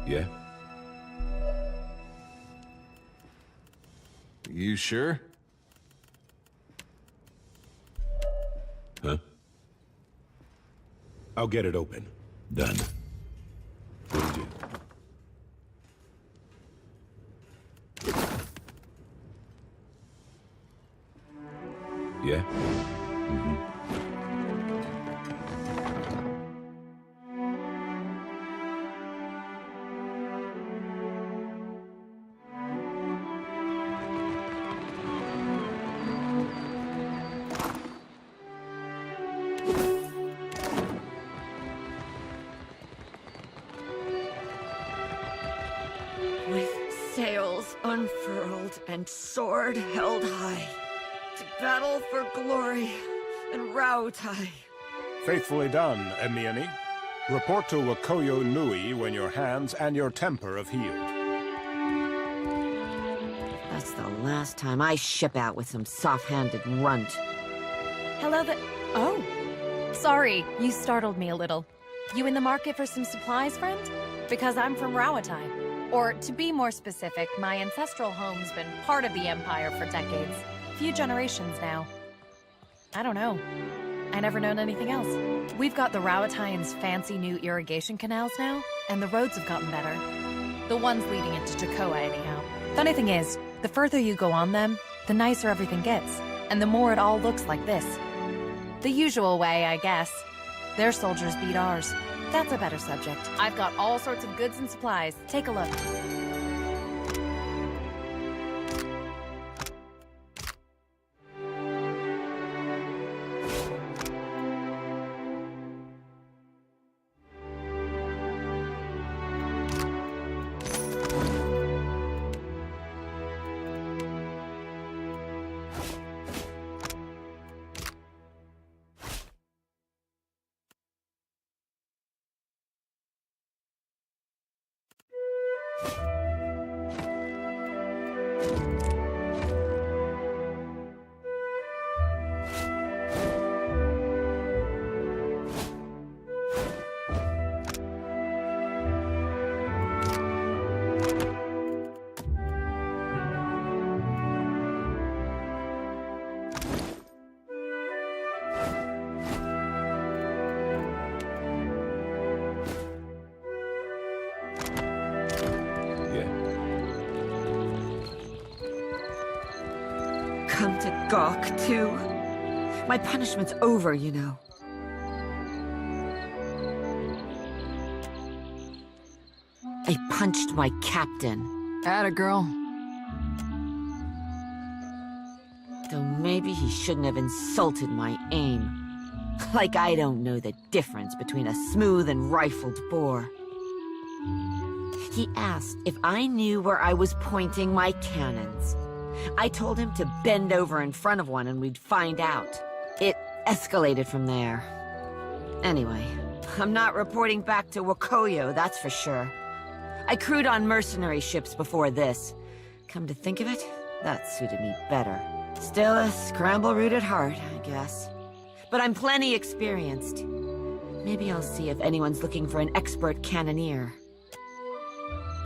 Yeah? You sure? Huh? I'll get it open. Done. What did you... Yeah? With sails unfurled and sword held high, to battle for glory and Rautai. Faithfully done, Emiani. Report to Wakoyo Nui when your hands and your temper have healed. That's the last time I ship out with some soft-handed runt. Hello there. Oh. Sorry, you startled me a little. You in the market for some supplies, friend? Because I'm from Rawatai. Or, to be more specific, my ancestral home's been part of the Empire for decades. Few generations now. I don't know. I never known anything else. We've got the Rawataians' fancy new irrigation canals now, and the roads have gotten better. The ones leading into Jakoa, anyhow. Funny thing is, the further you go on them, the nicer everything gets, and the more it all looks like this. The usual way, I guess. Their soldiers beat ours. That's a better subject. I've got all sorts of goods and supplies. Take a look. Come to gawk, too? My punishment's over, you know. I punched my captain. Atta girl. Though maybe he shouldn't have insulted my aim. Like I don't know the difference between a smooth and rifled bore. He asked if I knew where I was pointing my cannons. I told him to bend over in front of one and we'd find out. It escalated from there. Anyway, I'm not reporting back to Wakoyo, that's for sure. I crewed on mercenary ships before this. Come to think of it, that suited me better. Still a scramble-root at heart, I guess. But I'm plenty experienced. Maybe I'll see if anyone's looking for an expert cannoneer.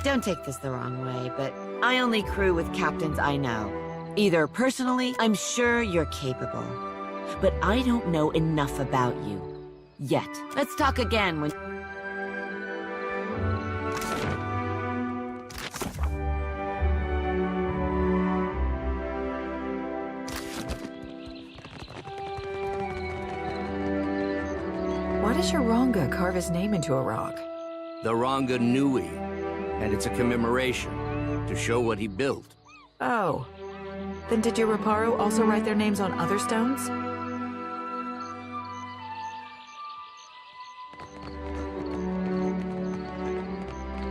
Don't take this the wrong way, but I only crew with captains I know. Either personally, I'm sure you're capable. But I don't know enough about you. Yet. Let's talk again when... Why does Sharonga carve his name into a rock? The Ranga Nui, and it's a commemoration to show what he built. Oh. Then did your Reparo also write their names on other stones?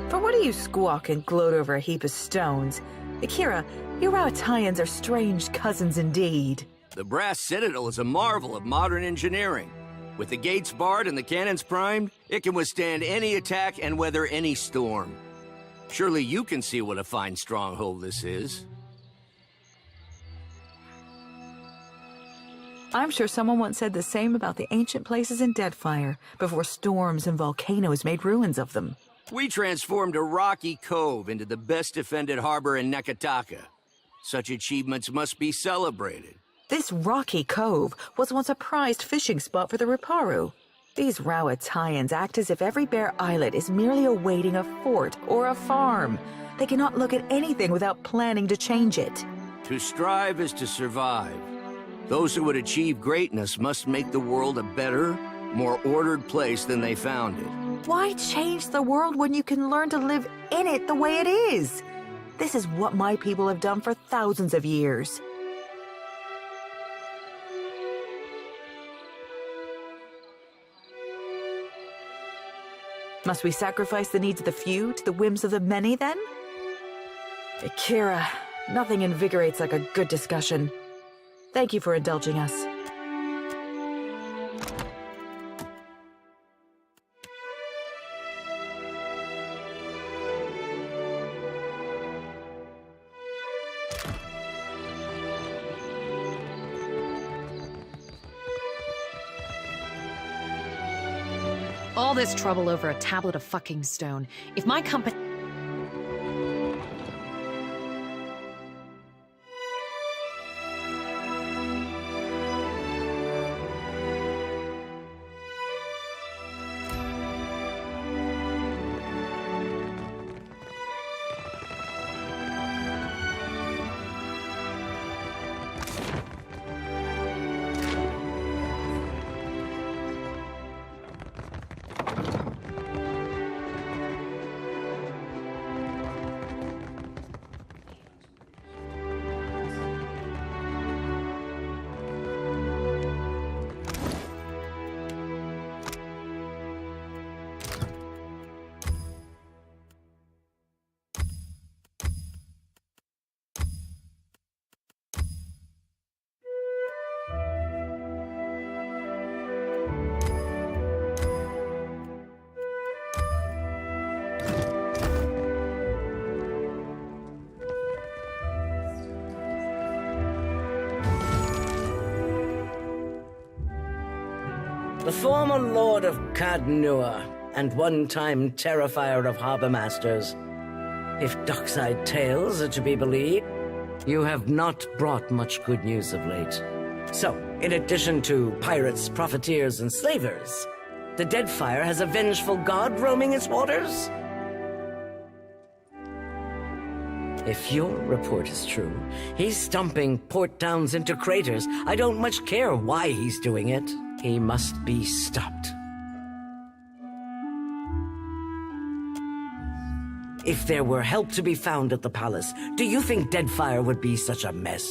For what do you squawk and gloat over a heap of stones? Akira, you Rawataians are strange cousins indeed. The Brass Citadel is a marvel of modern engineering. With the gates barred and the cannons primed, it can withstand any attack and weather any storm. Surely you can see what a fine stronghold this is. I'm sure someone once said the same about the ancient places in Deadfire, before storms and volcanoes made ruins of them. We transformed a rocky cove into the best defended harbor in Nekataka. Such achievements must be celebrated. This rocky cove was once a prized fishing spot for the Riparu. These Rawatayans act as if every bare islet is merely awaiting a fort or a farm. They cannot look at anything without planning to change it. To strive is to survive. Those who would achieve greatness must make the world a better, more ordered place than they found it. Why change the world when you can learn to live in it the way it is? This is what my people have done for thousands of years. Must we sacrifice the needs of the few to the whims of the many, then? Akira, nothing invigorates like a good discussion. Thank you for indulging us. All this trouble over a tablet of fucking stone. If my company... The former Lord of Cadnua, and one-time Terrifier of Harbor Masters. If Dockside tales are to be believed, you have not brought much good news of late. So, in addition to pirates, profiteers, and slavers, the Deadfire has a vengeful god roaming its waters? If your report is true, he's stomping port towns into craters. I don't much care why he's doing it. He must be stopped. If there were help to be found at the palace, do you think Deadfire would be such a mess?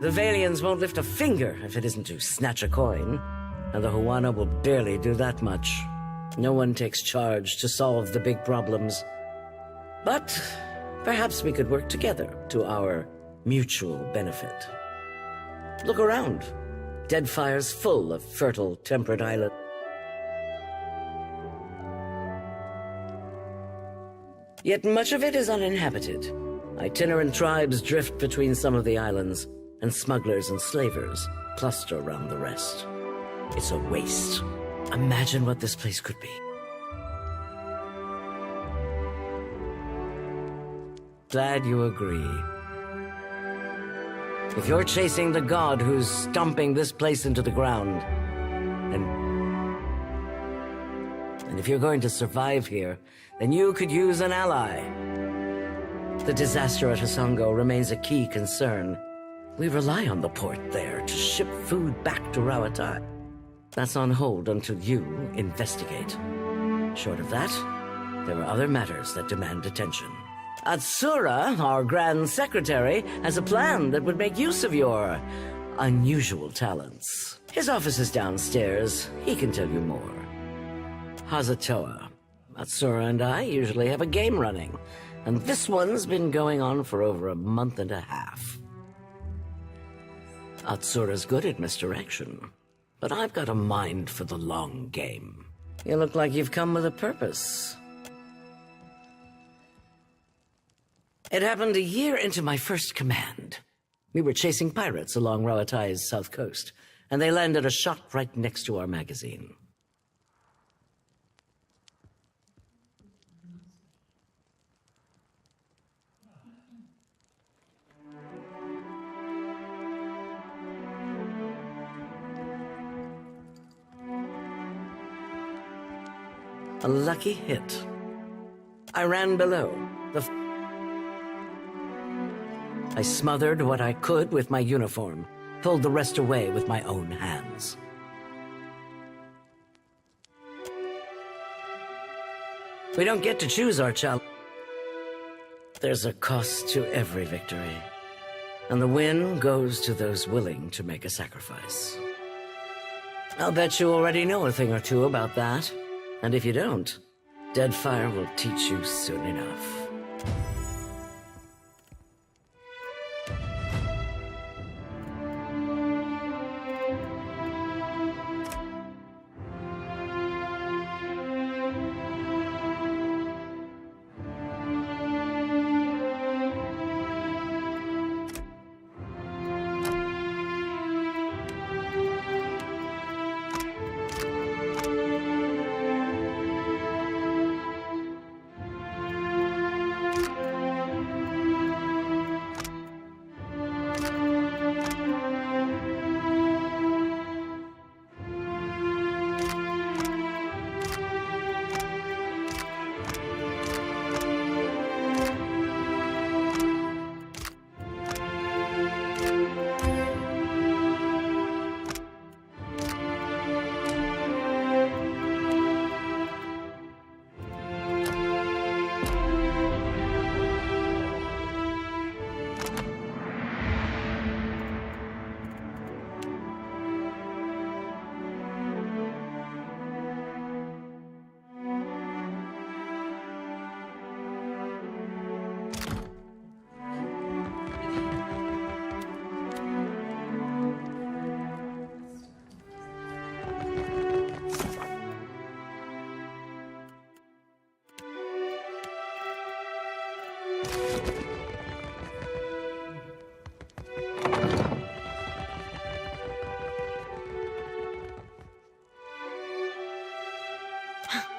The Valians won't lift a finger if it isn't to snatch a coin, and the Huana will barely do that much. No one takes charge to solve the big problems. But perhaps we could work together to our mutual benefit. Look around. Deadfire's full of fertile, temperate islands. Yet much of it is uninhabited. Itinerant tribes drift between some of the islands, and smugglers and slavers cluster around the rest. It's a waste. Imagine what this place could be. Glad you agree. If you're chasing the god who's stomping this place into the ground, and if you're going to survive here, then you could use an ally. The disaster at Hasongo remains a key concern. We rely on the port there to ship food back to Rawatai. That's on hold until you investigate. Short of that, there are other matters that demand attention. Atsura, our Grand Secretary, has a plan that would make use of your unusual talents. His office is downstairs. He can tell you more. Hazatoa. Atsura and I usually have a game running, and this one's been going on for over a month and a half. Atsura's good at misdirection, but I've got a mind for the long game. You look like you've come with a purpose. It happened a year into my first command. We were chasing pirates along Rawatai's south coast, and they landed a shot right next to our magazine. A lucky hit. I ran below. I smothered what I could with my uniform, pulled the rest away with my own hands. We don't get to choose our child. There's a cost to every victory, and the win goes to those willing to make a sacrifice. I'll bet you already know a thing or two about that, and if you don't, Deadfire will teach you soon enough.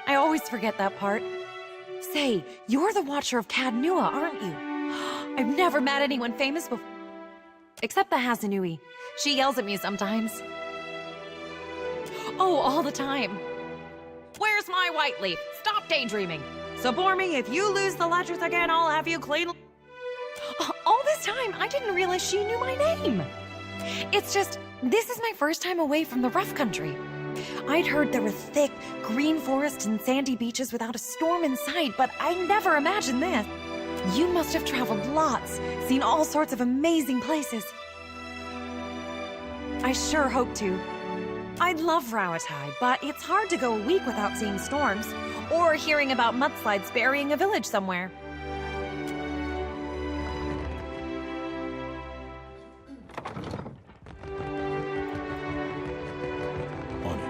I always forget that part. Say, you're the Watcher of Cad Nua, aren't you? I've never met anyone famous before. Except the Hazanui. She yells at me sometimes. Oh, all the time. Where's my white leaf? Stop daydreaming. So, Bormy, if you lose the ledgers again, I'll have you clean. All this time, I didn't realize she knew my name. It's just, this is my first time away from the rough country. I'd heard there were thick, green forests and sandy beaches without a storm in sight, but I never imagined this. You must have traveled lots, seen all sorts of amazing places. I sure hope to. I'd love Rauatai, but it's hard to go a week without seeing storms, or hearing about mudslides burying a village somewhere. On it.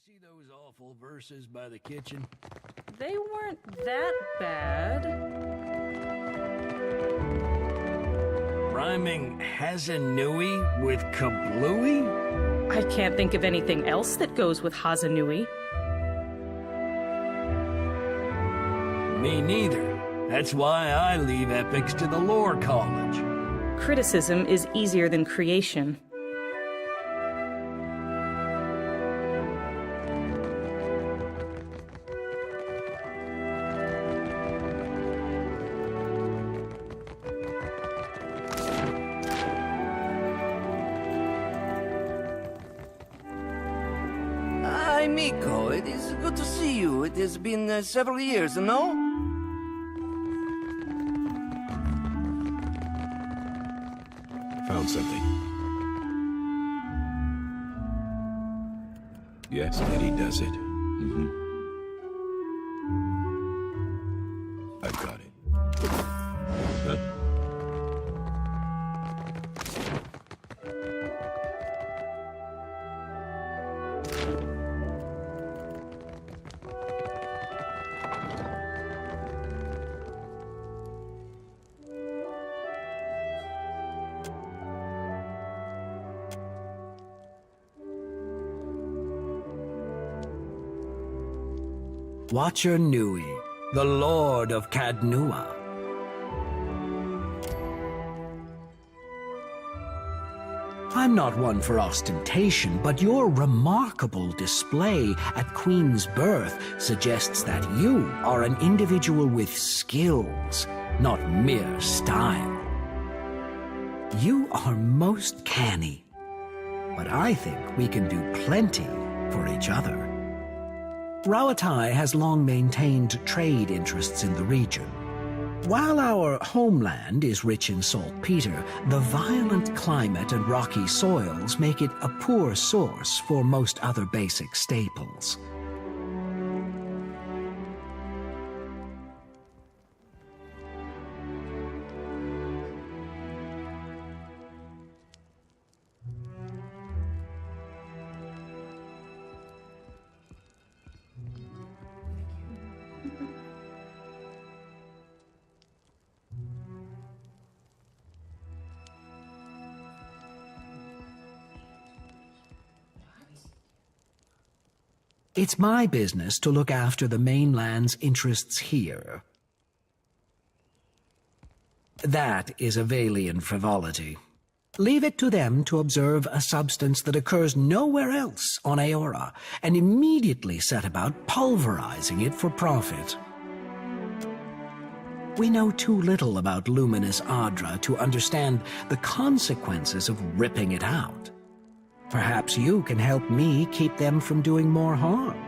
See those awful verses by the kitchen? They weren't that bad. Rhyming Hazanui with Kablooey? I can't think of anything else that goes with Hazanui. Me neither. That's why I leave epics to the lore college. Criticism is easier than creation. Hi, Miko. It is good to see you. It has been several years, no? Found something. Yes, Eddie does it. I've got it. Huh? Watcher Nui, the Lord of Cadnua. I'm not one for ostentation, but your remarkable display at Queen's birth suggests that you are an individual with skills, not mere style. You are most canny, but I think we can do plenty for each other. Rauatai has long maintained trade interests in the region. While our homeland is rich in saltpeter, the violent climate and rocky soils make it a poor source for most other basic staples. It's my business to look after the mainland's interests here. That is a Vailian frivolity. Leave it to them to observe a substance that occurs nowhere else on Aora, and immediately set about pulverizing it for profit. We know too little about luminous Adra to understand the consequences of ripping it out. Perhaps you can help me keep them from doing more harm.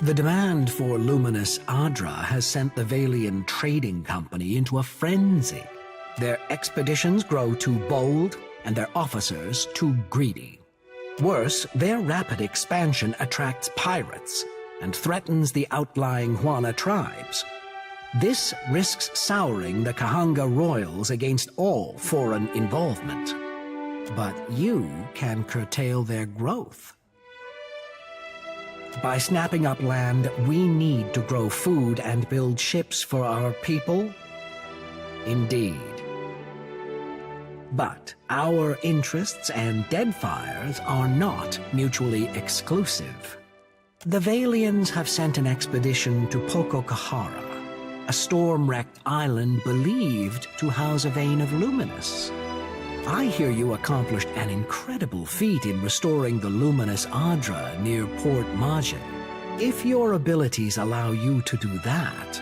The demand for luminous Adra has sent the Vailian Trading Company into a frenzy. Their expeditions grow too bold, and their officers too greedy. Worse, their rapid expansion attracts pirates and threatens the outlying Huana tribes. This risks souring the Kahanga royals against all foreign involvement. But you can curtail their growth. By snapping up land we need to grow food and build ships for our people? Indeed. But our interests and Deadfire's are not mutually exclusive. The Vailians have sent an expedition to Pococahara, a storm-wrecked island believed to house a vein of luminous. I hear you accomplished an incredible feat in restoring the luminous Adra near Port Maje. If your abilities allow you to do that,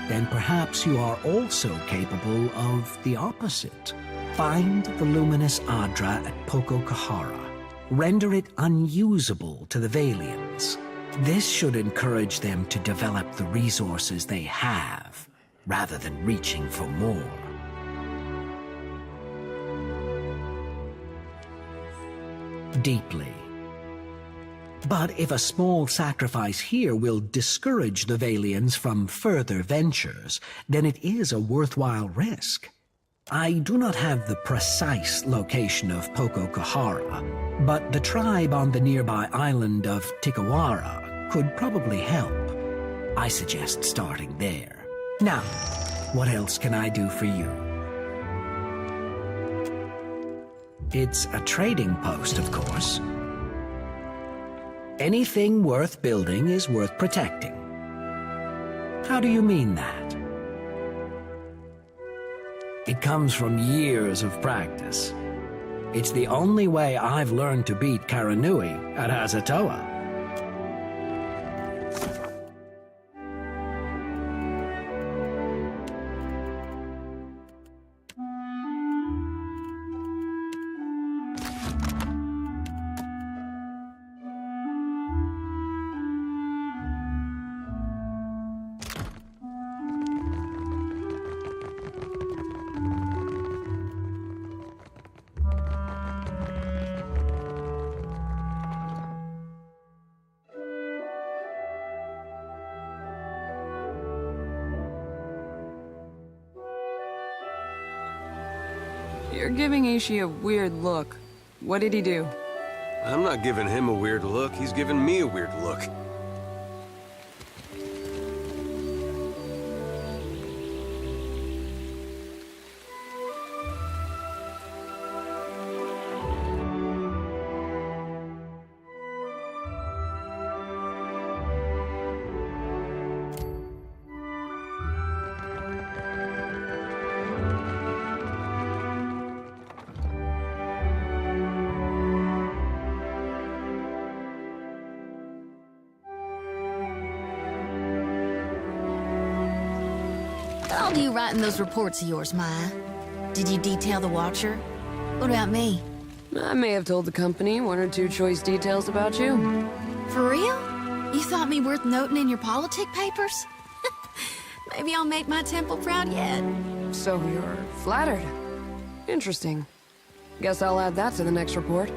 then perhaps you are also capable of the opposite. Find the luminous Adra at Pococahara. Render it unusable to the Vailians. This should encourage them to develop the resources they have, rather than reaching for more. Deeply. But if a small sacrifice here will discourage the Vailians from further ventures, then it is a worthwhile risk. I do not have the precise location of Pococahara, but the tribe on the nearby island of Tikawara could probably help. I suggest starting there. Now, what else can I do for you? It's a trading post, of course. Anything worth building is worth protecting. How do you mean that? It comes from years of practice. It's the only way I've learned to beat Karanui at Hazatoa. You're giving Ishi a weird look. What did he do? I'm not giving him a weird look. He's giving me a weird look. What all do you write in those reports of yours, Maya? Did you detail the Watcher? What about me? I may have told the company one or two choice details about you. For real? You thought me worth noting in your politic papers? Maybe I'll make my temple proud yet. So you're flattered. Interesting. Guess I'll add that to the next report.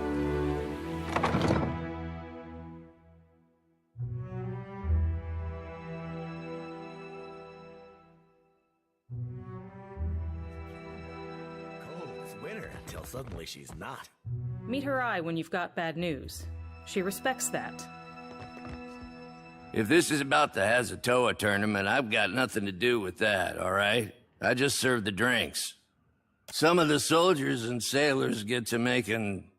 Cole's winner until suddenly she's not. Meet her eye when you've got bad news. She respects that. If this is about the Hazatoa tournament, I've got nothing to do with that, all right? I just serve the drinks. Some of the soldiers and sailors get to making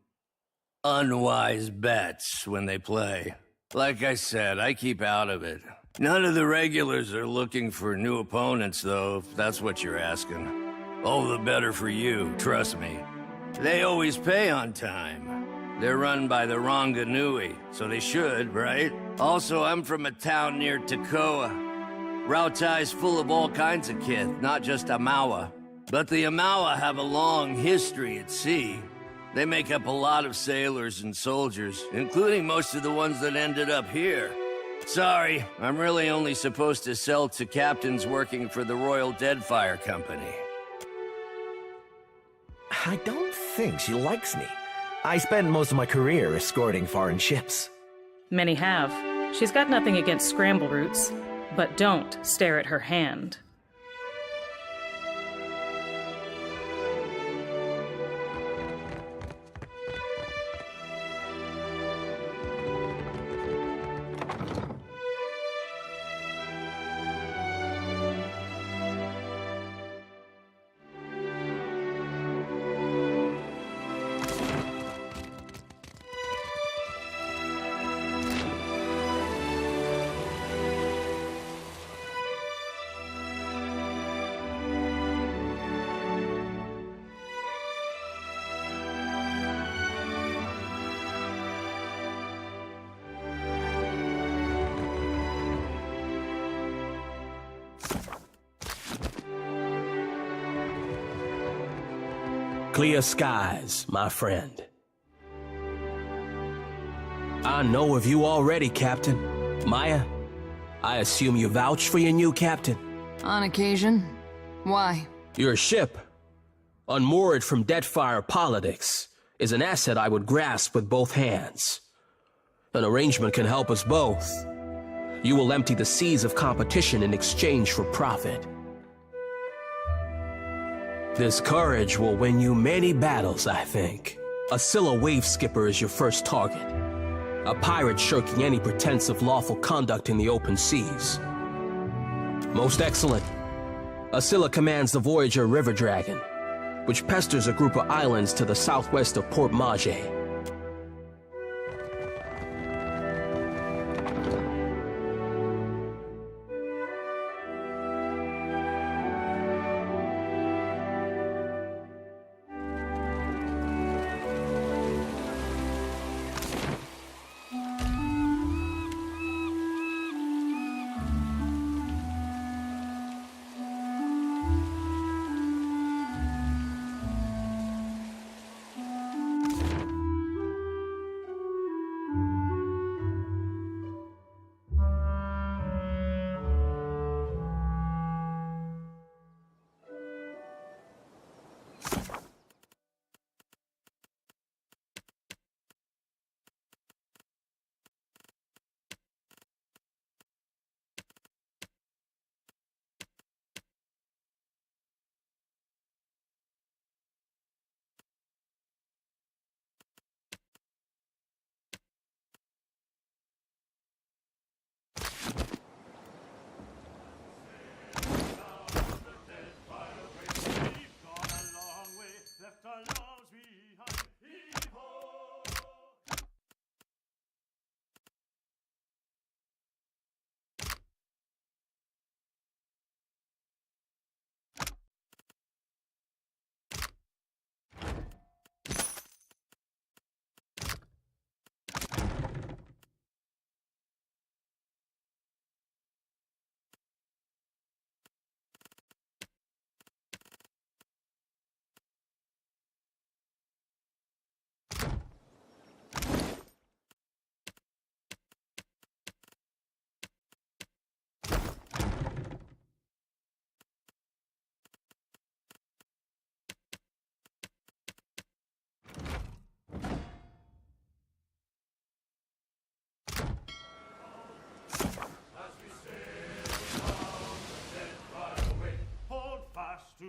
unwise bets when they play. Like I said, I keep out of it. None of the regulars are looking for new opponents, though, if that's what you're asking. All the better for you, trust me. They always pay on time. They're run by the Ronganui, so they should, right? Also, I'm from a town near Tekoa. Rautai's full of all kinds of kith, not just Amawa. But the Amawa have a long history at sea. They make up a lot of sailors and soldiers, including most of the ones that ended up here. Sorry, I'm really only supposed to sell to captains working for the Royal Deadfire Company. I don't think she likes me. I spent most of my career escorting foreign ships. Many have. She's got nothing against scramble roots, but don't stare at her hand. Clear skies, my friend. I know of you already, Captain. Maya, I assume you vouch for your new captain? On occasion. Why? Your ship, unmoored from Deadfire politics, is an asset I would grasp with both hands. An arrangement can help us both. You will empty the seas of competition in exchange for profit. This courage will win you many battles, I think. A Scylla wave skipper is your first target. A pirate shirking any pretense of lawful conduct in the open seas. Most excellent. Scylla commands the Voyager River Dragon, which pesters a group of islands to the southwest of Port Mage.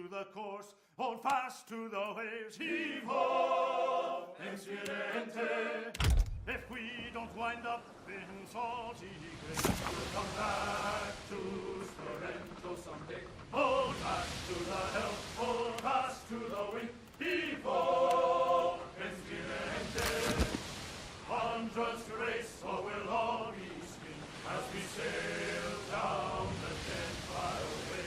to the course, hold fast to the waves. Heave ho, Insurente. If we don't wind up in salty graves, we'll come back to Sorrento someday. Hold fast to the helm, hold fast to the wind. Heave ho, Insurente. Hundreds to race, or we'll all be skinned as we sail down the Deadfire Way.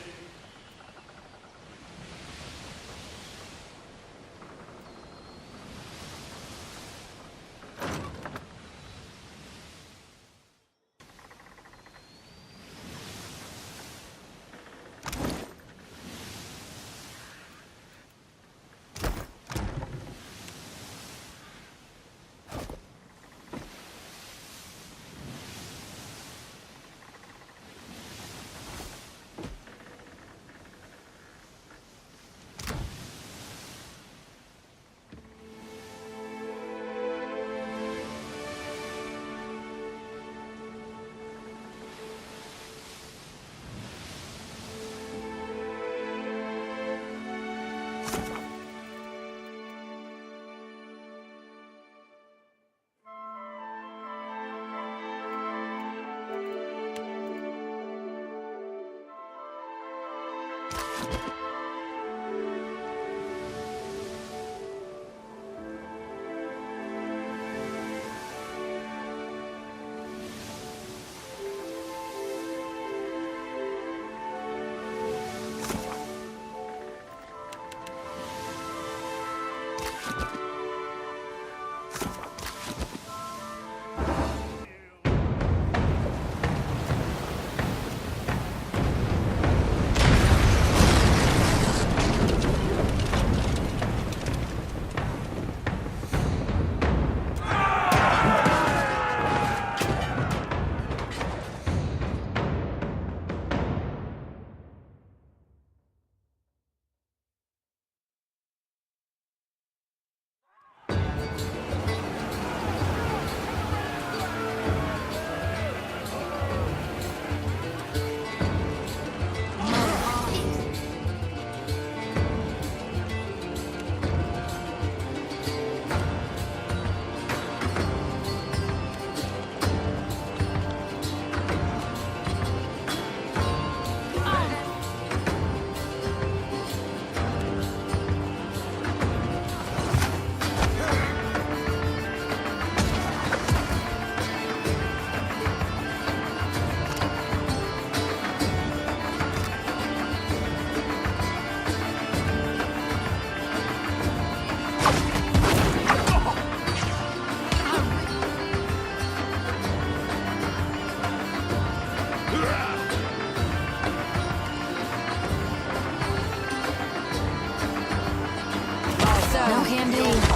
No can do.